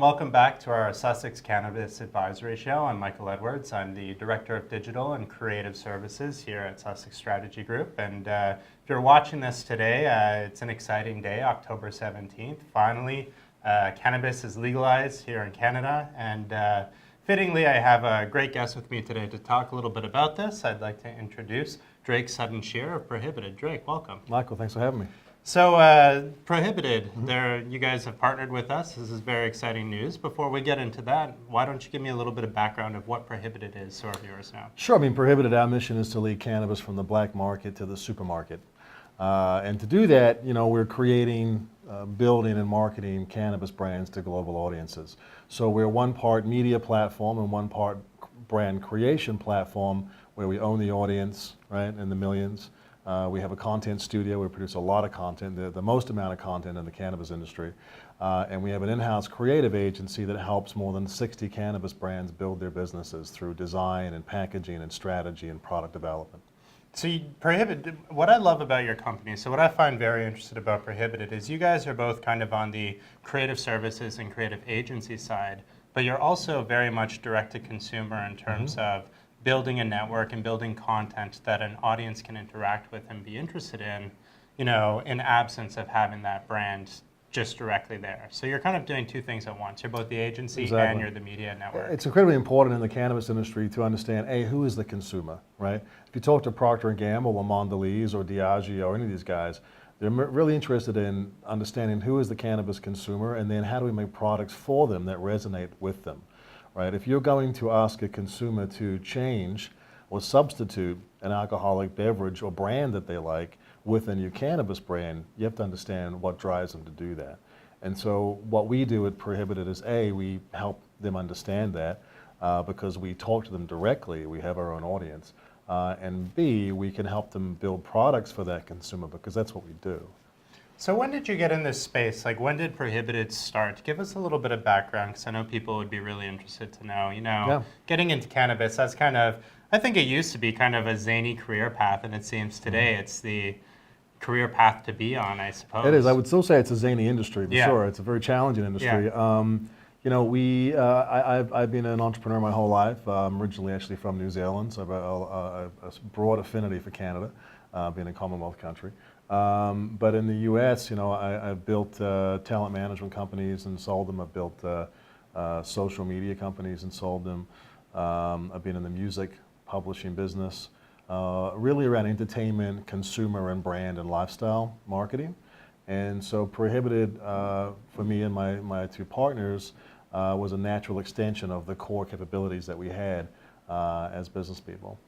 and welcome back to our Sussex Cannabis Advisory Show. I'm Michael Edwards. I'm the Director of Digital and Creative Services here at Sussex Strategy Group. And if you're watching this today, it's an exciting day, October 17th. Finally, cannabis is legalized here in Canada. And fittingly, I have a great guest with me today to talk a little bit about this. I'd like to introduce Drake Sutton-Shearer of PRØHBTD. Drake, welcome. Michael, thanks for having me. So, PRØHBTD, you guys have partnered with us. This is very exciting news. Before we get into that, why don't you give me a little bit of background of what PRØHBTD is to our viewers now? Sure. I mean, PRØHBTD, our mission is to lead cannabis from the black market to the supermarket. And to do that, we're creating, building, and marketing cannabis brands to global audiences. So we're one part media platform and one part brand creation platform where we own the audience, right, in the millions. We have a content studio. We produce a lot of content, the most amount of content in the cannabis industry. And we have an in-house creative agency that helps more than 60 cannabis brands build their businesses through design and packaging and strategy and product development. So PRØHBTD, what I love about your company, so what I find very interesting about PRØHBTD is you guys are both kind of on the creative services and creative agency side, but you're also very much direct to consumer in terms of building a network and building content that an audience can interact with and be interested in, in absence of having that brand just directly there. So you're kind of doing two things at once. You're both the agency and you're the media network. It's incredibly important in the cannabis industry to understand, A, who is the consumer, right? If you talk to Procter & Gamble or Mondelez or Diageo or any of these guys, they're really interested in understanding who is the cannabis consumer and then how do we make products for them that resonate with them. Right? If you're going to ask a consumer to change or substitute an alcoholic beverage or brand that they like with a new cannabis brand, you have to understand what drives them to do that. And so what we do at PRØHBTD is A, we help them understand that because we talk to them directly, we have our own audience. And B, we can help them build products for that consumer because that's what we do. So when did you get in this space? Like, when did PRØHBTD start? Give us a little bit of background, because I know people would be really interested to know. Getting into cannabis, that's kind of, I think it used to be kind of a zany career path, and it seems today it's the career path to be on, I suppose. It is. I would still say it's a zany industry, for sure. It's a very challenging industry. I've been an entrepreneur my whole life. I'm originally actually from New Zealand, so I have a broad affinity for Canada, being a Commonwealth country. But in the U.S., I've built talent management companies and sold them. I've built social media companies and sold them. I've been in the music publishing business, really around entertainment, consumer, and brand and lifestyle marketing. And so PRØHBTD, for me and my two partners, was a natural extension of the core capabilities that we had as business people.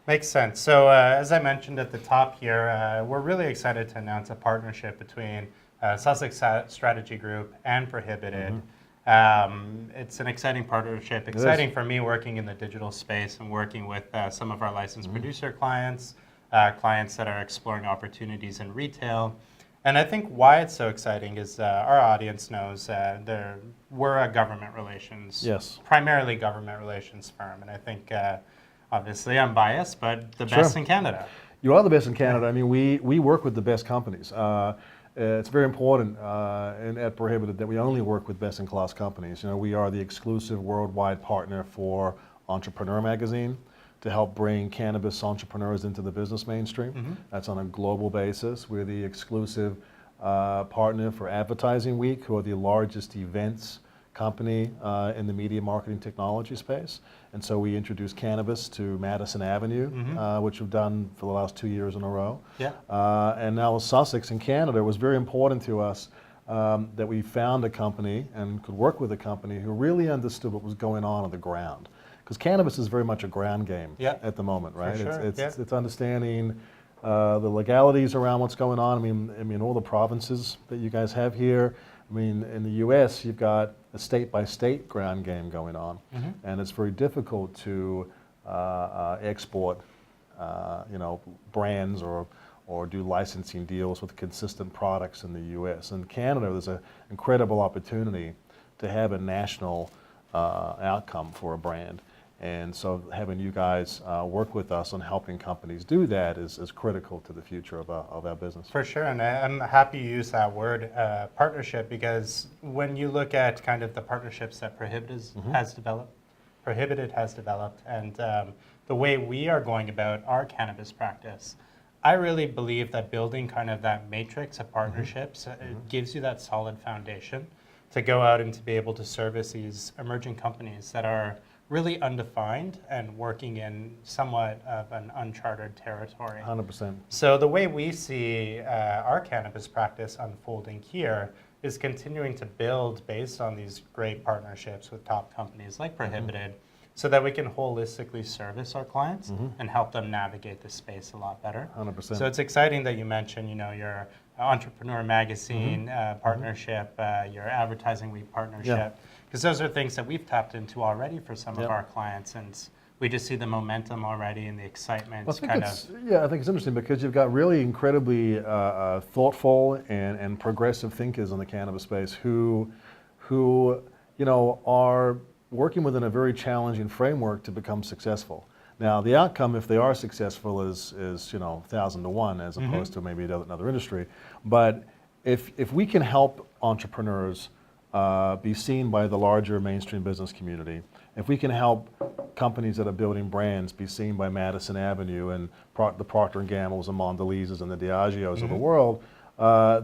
Makes sense. So as I mentioned at the top here, we're really excited to announce a partnership between Sussex Strategy Group and PRØHBTD. It's an exciting partnership, exciting for me working in the digital space and working with some of our licensed producer clients, clients that are exploring opportunities in retail. And I think why it's so exciting is our audience knows we're a government relations, primarily government relations firm. And I think obviously, I'm biased, but the best in Canada. You are the best in Canada. I mean, we work with the best companies. It's very important at PRØHBTD that we only work with best-in-class companies. We are the exclusive worldwide partner for Entrepreneur magazine to help bring cannabis entrepreneurs into the business mainstream. That's on a global basis. We're the exclusive partner for Advertising Week, who are the largest events company in the media marketing technology space. And so we introduced cannabis to Madison Avenue, which we've done for the last 2 years in a row. And now with Sussex in Canada, it was very important to us that we found a company and could work with a company who really understood what was going on the ground. Because cannabis is very much a ground game at the moment, right? It's understanding the legalities around what's going on. I mean, all the provinces that you guys have here. I mean, in the U.S., you've got a state-by-state ground game going on, and it's very difficult to export, brands or do licensing deals with consistent products in the U.S. In Canada, there's an incredible opportunity to have a national outcome for a brand. And so having you guys work with us on helping companies do that is critical to the future of our business. For sure, and I'm happy you use that word, partnership, because when you look at kind of the partnerships that PRØHBTD has developed, and the way we are going about our cannabis practice, I really believe that building kind of that matrix of partnerships it gives you that solid foundation to go out and to be able to service these emerging companies that are really undefined and working in somewhat of an uncharted territory. 100%. So the way we see our cannabis practice unfolding here is continuing to build based on these great partnerships with top companies like PRØHBTD, so that we can holistically service our clients and help them navigate the space a lot better. 100%. So it's exciting that you mentioned, your Entrepreneur Magazine partnership, your Advertising Week partnership, because those are things that we've tapped into already for some of our clients, and we just see the momentum already and the excitement. I think it's interesting because you've got really incredibly thoughtful and progressive thinkers in the cannabis space who are working within a very challenging framework to become successful. Now, the outcome, if they are successful, is 1,000 to 1 as opposed to maybe another industry. But if we can help entrepreneurs be seen by the larger mainstream business community, if we can help companies that are building brands be seen by Madison Avenue and the Procter & Gamble's and Mondelez's and the Diageo's of the world,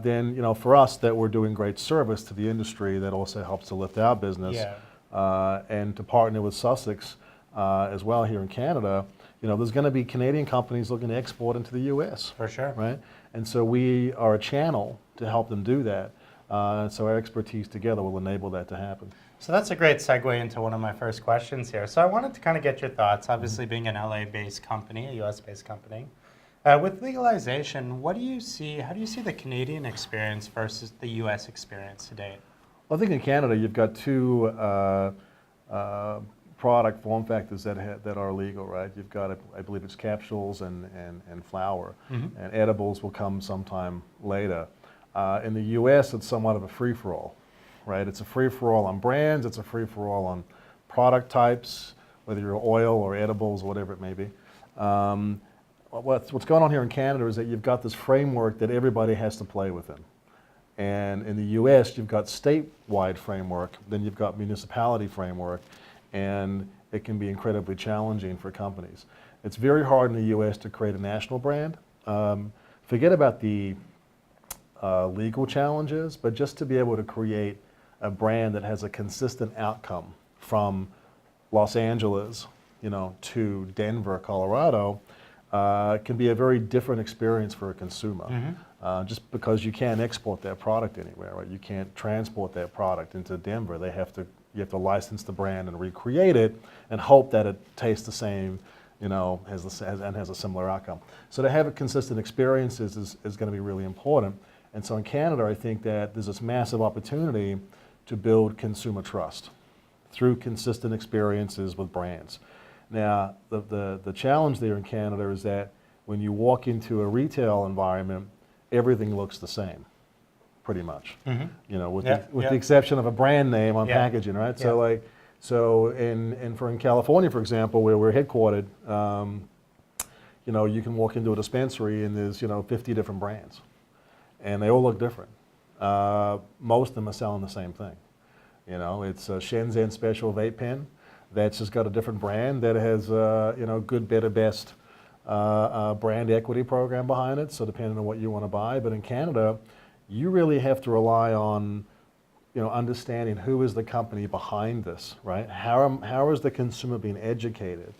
then for us that we're doing great service to the industry that also helps to lift our business. And to partner with Sussex as well here in Canada, there's going to be Canadian companies looking to export into the U.S. For sure. Right? And so we are a channel to help them do that. So our expertise together will enable that to happen. So that's a great segue into one of my first questions here. So I wanted to kind of get your thoughts, obviously being an LA-based company, a US-based company. With legalization, how do you see the Canadian experience versus the US experience today? Well, I think in Canada you've got two product form factors that are legal, right? You've got, I believe it's capsules and flour, and edibles will come sometime later. In the U.S., it's somewhat of a free-for-all, right? It's a free-for-all on brands, it's a free-for-all on product types, whether you're oil or edibles or whatever it may be. What's going on here in Canada is that you've got this framework that everybody has to play within. And in the U.S., you've got statewide framework, then you've got municipality framework, and it can be incredibly challenging for companies. It's very hard in the U.S. to create a national brand. Forget about the legal challenges, but just to be able to create a brand that has a consistent outcome from Los Angeles, to Denver, Colorado, can be a very different experience for a consumer. Just because you can't export that product anywhere, right? You can't transport that product into Denver. You have to license the brand and recreate it and hope that it tastes the same, and has a similar outcome. So to have a consistent experience is going to be really important. And so in Canada, I think that there's this massive opportunity to build consumer trust through consistent experiences with brands. Now, the challenge there in Canada is that when you walk into a retail environment, everything looks the same, pretty much. With the exception of a brand name on packaging, right? So in California, for example, where we're headquartered, you can walk into a dispensary and there's 50 different brands, and they all look different. Most of them are selling the same thing. It's a Shenzhen Special Vape Pen that's just got a different brand that has good, better, best brand equity program behind it. So depending on what you want to buy, but in Canada, you really have to rely on understanding who is the company behind this, right? How is the consumer being educated?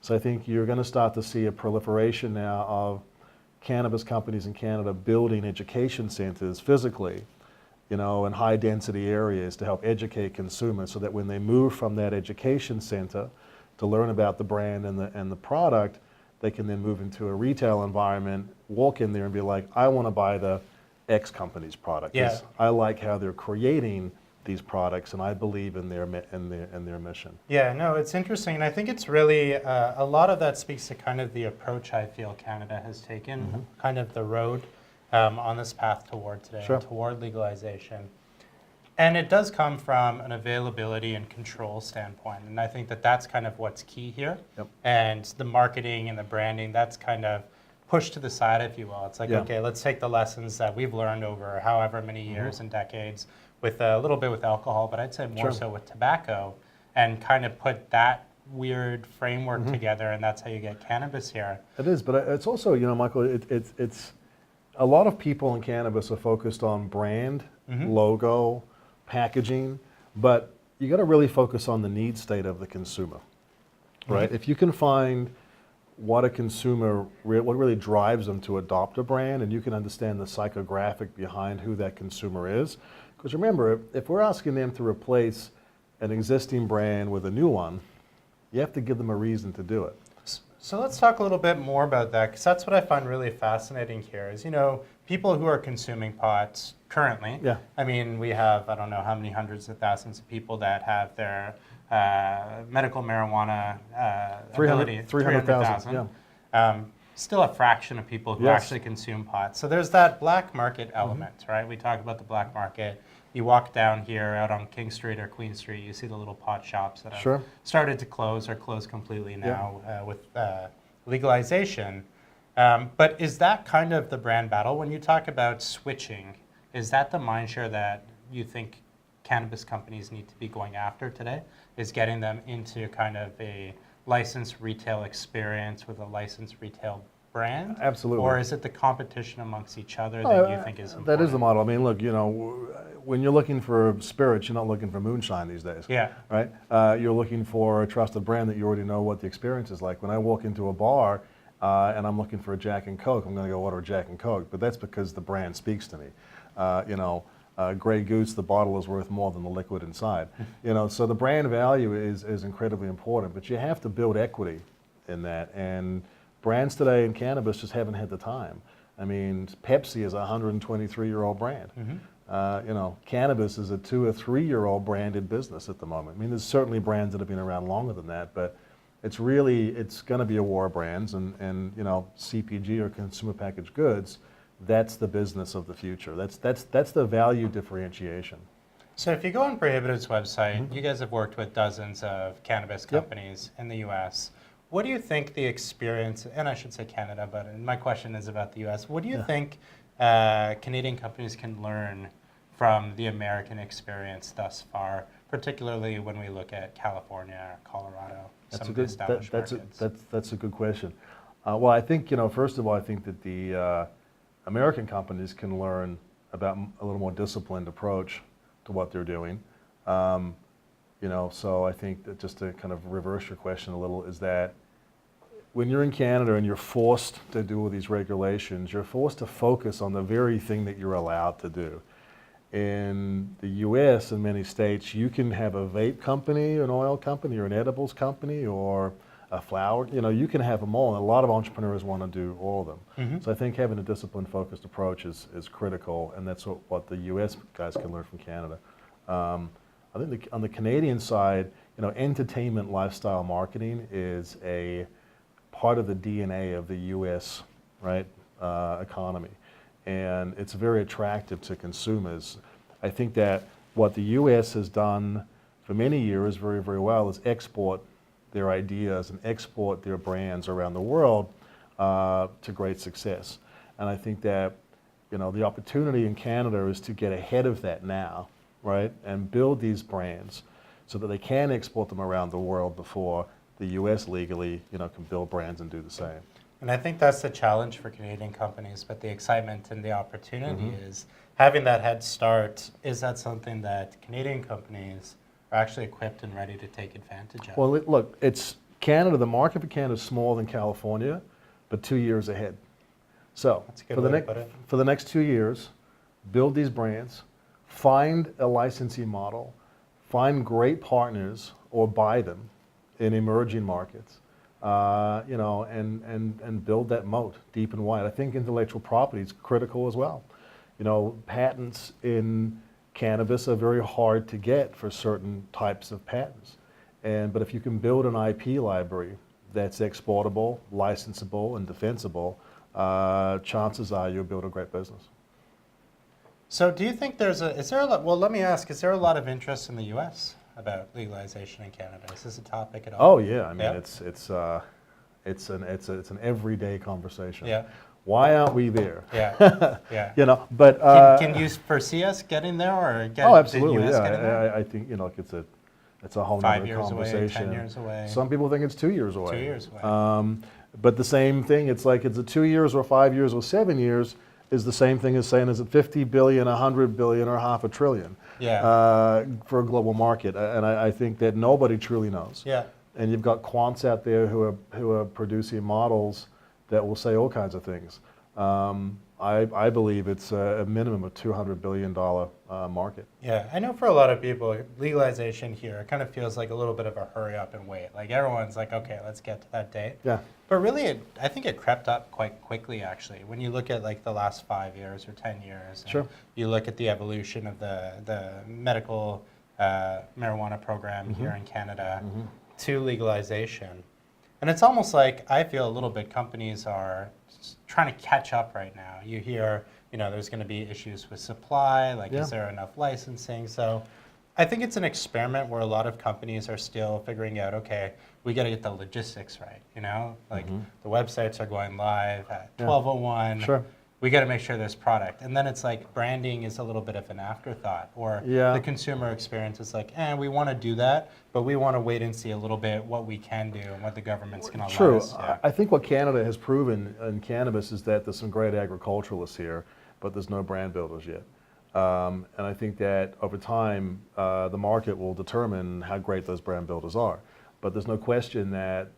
So I think you're going to start to see a proliferation now of cannabis companies in Canada building education centers physically, in high density areas to help educate consumers so that when they move from that education center to learn about the brand and the product, they can then move into a retail environment, walk in there and be like, I want to buy the X company's product. Yeah. I like how they're creating these products and I believe in their mission. Yeah, no, it's interesting, and I think it's really a lot of that speaks to kind of the approach I feel Canada has taken, kind of the road on this path toward today, toward legalization. And it does come from an availability and control standpoint. And I think that that's kind of what's key here. Yep. And the marketing and the branding, that's kind of pushed to the side, if you will. It's like, Yeah. okay, let's take the lessons that we've learned over however many years and decades with a little bit with alcohol, but I'd say more so with tobacco, and kind of put that weird framework together, and that's how you get cannabis here. It is, but it's also, you know, Michael, it's a lot of people in cannabis are focused on brand, logo, packaging, but you got to really focus on the need state of the consumer, right? If you can find what a consumer, what really drives them to adopt a brand, and you can understand the psychographic behind who that consumer is. Because remember, if we're asking them to replace an existing brand with a new one, you have to give them a reason to do it. So let's talk a little bit more about that, because that's what I find really fascinating here is, you know, people who are consuming pots currently. Yeah. I mean, we have, I don't know how many hundreds of thousands of people that have their medical marijuana ability. 300,000, yeah. Still a fraction of people who actually consume pot. So there's that black market element, right? We talk about the black market. You walk down here out on King Street or Queen Street, you see the little pot shops that have started to close or close completely now with legalization. But is that kind of the brand battle? When you talk about switching, is that the mindshare that you think cannabis companies need to be going after today? Is getting them into kind of a licensed retail experience with a licensed retail brand? Absolutely. Or is it the competition amongst each other that you think is important? That is the model. I mean, look, you know, when you're looking for spirits, you're not looking for moonshine these days. Yeah. Right? You're looking for a trusted brand that you already know what the experience is like. When I walk into a bar and I'm looking for a Jack and Coke, I'm going to go order a Jack and Coke, but that's because the brand speaks to me. You know, Grey Goose, the bottle is worth more than the liquid inside. You know, so the brand value is incredibly important, but you have to build equity in that. And brands today in cannabis just haven't had the time. I mean, Pepsi is a 123-year-old brand. You know, cannabis is a 2 or 3-year-old branded business at the moment. I mean, there's certainly brands that have been around longer than that, but it's going to be a war of brands, and you know, CPG or consumer packaged goods, that's the business of the future. That's the value differentiation. So if you go on PRØHBTD's website, you guys have worked with dozens of cannabis companies in the US. What do you think the experience, and I should say Canada, but my question is about the US. What do you think Canadian companies can learn from the American experience thus far, particularly when we look at California or Colorado, some of the established markets? That's a good question. Well, I think, you know, first of all, I think that the American companies can learn about a little more disciplined approach to what they're doing. You know, so I think that just to kind of reverse your question a little is that when you're in Canada and you're forced to do all these regulations, you're forced to focus on the very thing that you're allowed to do. In the US, in many states, you can have a vape company, an oil company, or an edibles company, or a flower. You know, you can have them all, and a lot of entrepreneurs want to do all of them. So I think having a disciplined, focused approach is critical, and that's what the US guys can learn from Canada. I think on the Canadian side, you know, entertainment lifestyle marketing is a part of the DNA of the US, right, economy. And it's very attractive to consumers. I think that what the US has done for many years very, very well is export their ideas and export their brands around the world to great success. And I think that, you know, the opportunity in Canada is to get ahead of that now, right, and build these brands so that they can export them around the world before the US legally, you know, can build brands and do the same. And I think that's the challenge for Canadian companies, but the excitement and the opportunity is having that head start. Is that something that Canadian companies are actually equipped and ready to take advantage of? Well, look, it's Canada, the market for Canada is smaller than California, but 2 years ahead. So for the next 2 years, build these brands, find a licensing model, find great partners or buy them in emerging markets, you know, and build that moat deep and wide. I think intellectual property is critical as well. You know, patents in cannabis are very hard to get for certain types of patents. But if you can build an IP library that's exportable, licensable, and defensible, chances are you'll build a great business. So do you think is there a lot, well, let me ask, is there a lot of interest in the U.S. about legalization in Canada? Is this a topic at all? Oh yeah, I mean Yeah? it's an everyday conversation. Yeah. Why aren't we there? Yeah. Yeah. You know, but Can you foresee us getting there or get oh, absolutely, the US yeah. getting there? I think it's a whole 5 nother years away, conversation. 10 years away. Some people think it's 2 years away. 2 years away. But the same thing, it's like, is it 2 years or 5 years or 7 years is the same thing as saying, is it 50 billion, 100 billion, or half a trillion for a global market? And I think that nobody truly knows. Yeah. And you've got quants out there who are producing models that will say all kinds of things. I believe it's a minimum of $200 billion market. Yeah, I know for a lot of people, legalization here, it kind of feels like a little bit of a hurry up and wait. Like everyone's like, okay, let's get to that date. Yeah. But really, I think it crept up quite quickly, actually. When you look at like the last 5 years or 10 years, Sure. You look at the evolution of the medical marijuana program here in Canada to legalization. And it's almost like, I feel a little bit companies are trying to catch up right now. You hear, there's going to be issues with supply, like is there enough licensing? So I think it's an experiment where a lot of companies are still figuring out, okay, we got to get the logistics right, Like the websites are going live at 12:01. Sure. We got to make sure there's product. And then it's like branding is a little bit of an afterthought, or the consumer experience is like, we want to do that, but we want to wait and see a little bit what we can do and what the government's going to allow us. True. I think what Canada has proven in cannabis is that there's some great agriculturalists here, but there's no brand builders yet. And I think that over time, the market will determine how great those brand builders are. But there's no question that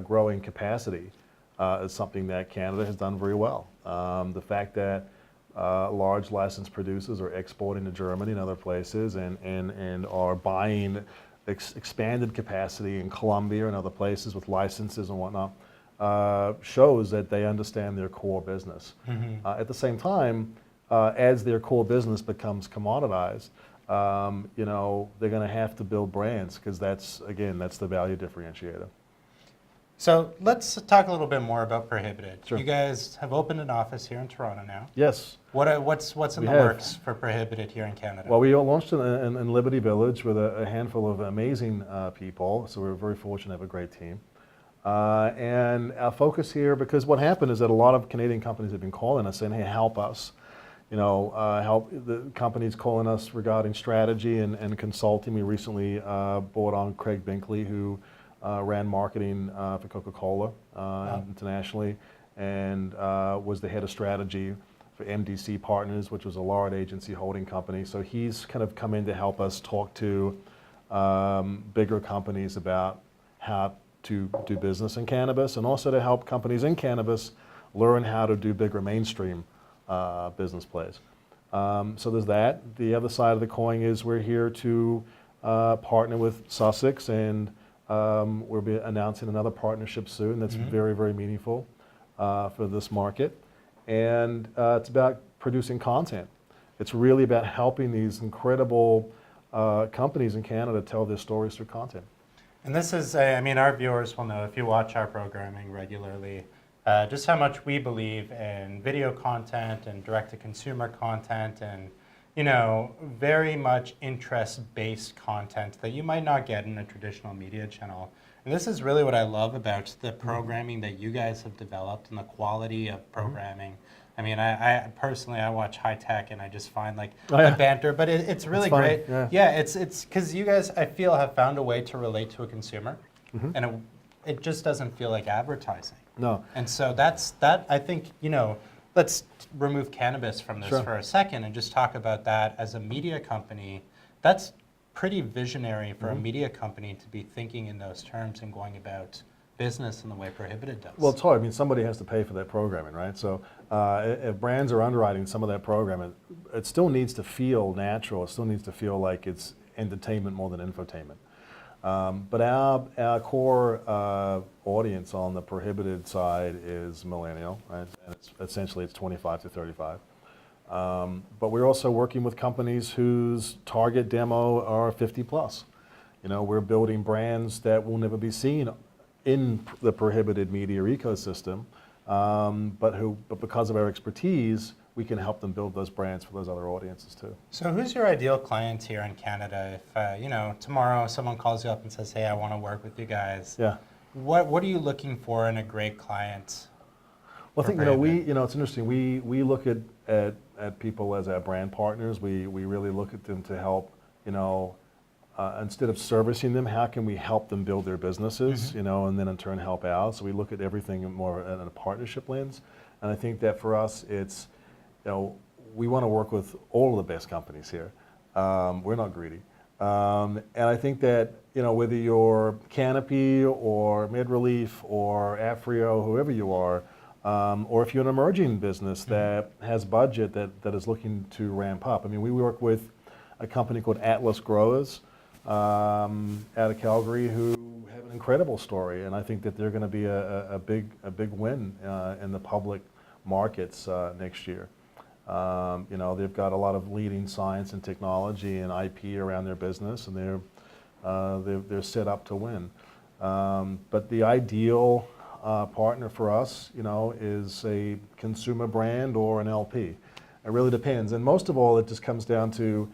growing capacity is something that Canada has done very well. The fact that large licensed producers are exporting to Germany and other places and are buying expanded capacity in Colombia and other places with licenses and whatnot shows that they understand their core business. At the same time, as their core business becomes commoditized, they're going to have to build brands because that's the value differentiator. So let's talk a little bit more about PRØHBTD. Sure. You guys have opened an office here in Toronto now. Yes. What's in the works for PRØHBTD here in Canada? Well, we launched in Liberty Village with a handful of amazing people, so we're very fortunate to have a great team. And our focus here, because what happened is that a lot of Canadian companies have been calling us saying, hey, help us. Help the companies calling us regarding strategy and consulting. We recently brought on Craig Binkley, who ran marketing for Coca-Cola internationally, and was the head of strategy for MDC Partners, which was a large agency holding company. So he's kind of come in to help us talk to bigger companies about how to do business in cannabis, and also to help companies in cannabis learn how to do bigger mainstream business plays. So there's that. The other side of the coin is we're here to partner with Sussex, and we'll be announcing another partnership soon that's very, very meaningful for this market. And it's about producing content. It's really about helping these incredible companies in Canada tell their stories through content. And this is, our viewers will know if you watch our programming regularly, just how much we believe in video content and direct-to-consumer content and, very much interest-based content that you might not get in a traditional media channel. And this is really what I love about the programming that you guys have developed and the quality of programming. I personally, I watch High Tech and I just find the banter, but it's really great. Yeah, it's because you guys, I feel, have found a way to relate to a consumer, and it just doesn't feel like advertising. No. And so that I think, let's remove cannabis from this for a second and just talk about that as a media company. That's pretty visionary for a media company to be thinking in those terms and going about business in the way PRØHBTD does. Well, it's hard. Somebody has to pay for that programming, right? So if brands are underwriting some of that programming, it still needs to feel natural. It still needs to feel like it's entertainment more than infotainment. But our core audience on the PRØHBTD side is millennial, right? And essentially it's 25 to 35. But we're also working with companies whose target demo are 50 plus. We're building brands that will never be seen in the PRØHBTD media ecosystem, but because of our expertise, we can help them build those brands for those other audiences too. So who's your ideal client here in Canada? If tomorrow someone calls you up and says, "Hey, I want to work with you guys," Yeah. what are you looking for in a great client? Well, I think it's interesting. We look at people as our brand partners. We really look at them to help. Instead of servicing them, how can we help them build their businesses? And then in turn help out. So we look at everything more in a partnership lens. And I think that for us, it's we want to work with all of the best companies here. We're not greedy. And I think that whether you're Canopy or MedRelief or Afrio, whoever you are. Or if you're an emerging business that has budget that is looking to ramp up. I mean, we work with a company called Atlas Growers out of Calgary who have an incredible story, and I think that they're going to be a big win in the public markets next year. They've got a lot of leading science and technology and IP around their business, and they're set up to win. But the ideal partner for us, is a consumer brand or an LP. It really depends. And most of all, it just comes down to,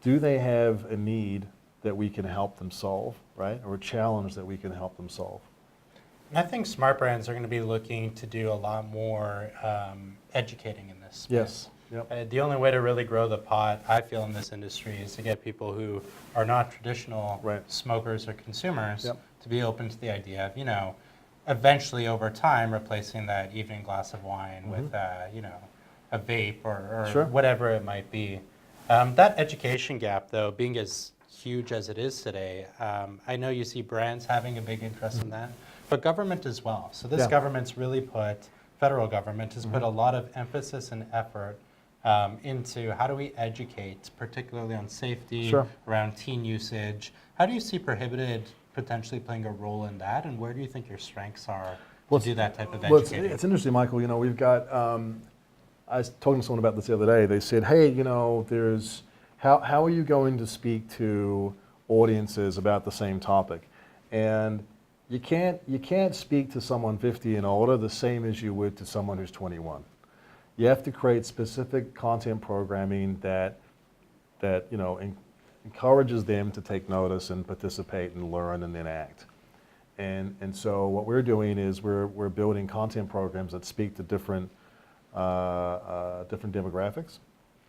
do they have a need that we can help them solve, right? Or a challenge that we can help them solve? And I think smart brands are going to be looking to do a lot more educating in this space. Yes. Yep. The only way to really grow the pot, I feel, in this industry is to get people who are not traditional smokers or consumers to be open to the idea of, eventually over time replacing that evening glass of wine with, a vape or whatever it might be. That education gap, though, being as huge as it is today, I know you see brands having a big interest in that, but government as well. So this government's really federal government has put a lot of emphasis and effort into how do we educate, particularly on safety, around teen usage. How do you see PRØHBTD potentially playing a role in that, and where do you think your strengths are to do that type of education? It's interesting, Michael. We've got, I was talking to someone about this the other day. They said, hey, there's, how are you going to speak to audiences about the same topic? And you can't speak to someone 50 and older the same as you would to someone who's 21. You have to create specific content programming that encourages them to take notice and participate and learn and then act. And so what we're doing is we're building content programs that speak to different demographics,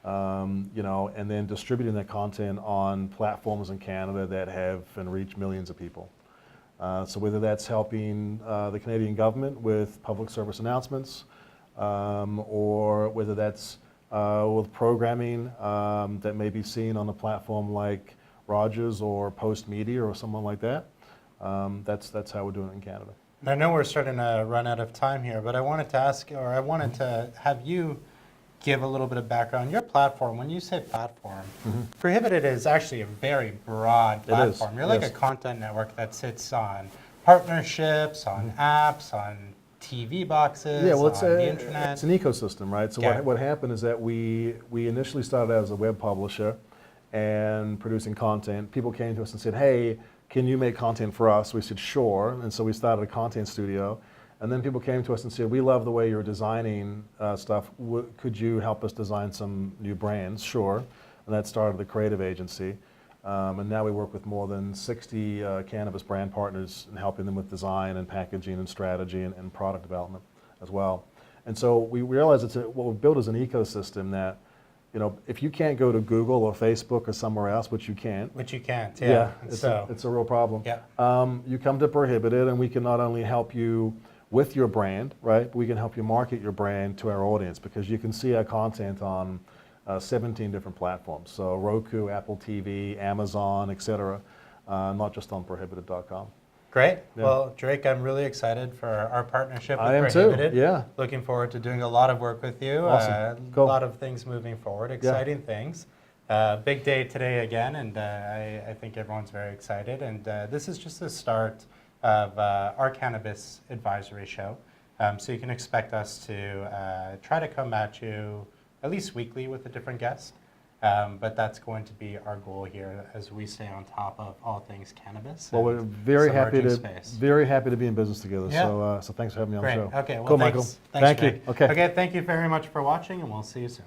and then distributing that content on platforms in Canada that have and reach millions of people. So whether that's helping the Canadian government with public service announcements, or whether that's with programming that may be seen on a platform like Rogers or Post Media or someone like that. That's how we're doing it in Canada. I know we're starting to run out of time here, but I wanted to have you give a little bit of background. Your platform, when you say platform, PRØHBTD is actually a very broad platform. You're like a content network that sits on partnerships, on apps, on TV boxes, on the internet. It's an ecosystem, right? So what happened is that we initially started out as a web publisher and producing content. People came to us and said, hey, can you make content for us? We said, sure. And so we started a content studio. And then people came to us and said, we love the way you're designing stuff. Could you help us design some new brands? Sure. And that started the creative agency. And now we work with more than 60 cannabis brand partners and helping them with design and packaging and strategy and product development as well. And so we realize what we've built is an ecosystem that, if you can't go to Google or Facebook or somewhere else, which you can't. Which you can't, it's a real problem. You come to PRØHBTD and we can not only help you with your brand, right, but we can help you market your brand to our audience, because you can see our content on 17 different platforms. So Roku, Apple TV, Amazon, etc., not just on PRØHBTD.com. Great. Yeah. Well, Drake, I'm really excited for our partnership with I am PRØHBTD. Too. Yeah. Looking forward to doing a lot of work with you. Awesome. Cool. A lot of things moving forward, exciting things. Big day today again, and I think everyone's very excited. And this is just the start of our Cannabis Advisory Show. So you can expect us to try to come at you at least weekly with a different guest. But that's going to be our goal here as we stay on top of all things cannabis. Well, we're and very this happy emerging to space. very happy to be in business together. Yeah. So thanks for having me on Great. the show. Okay. Well, Cool, thanks. Michael. Thanks, Thank you. Drake. Okay. Okay. Thank you very much for watching, and we'll see you soon.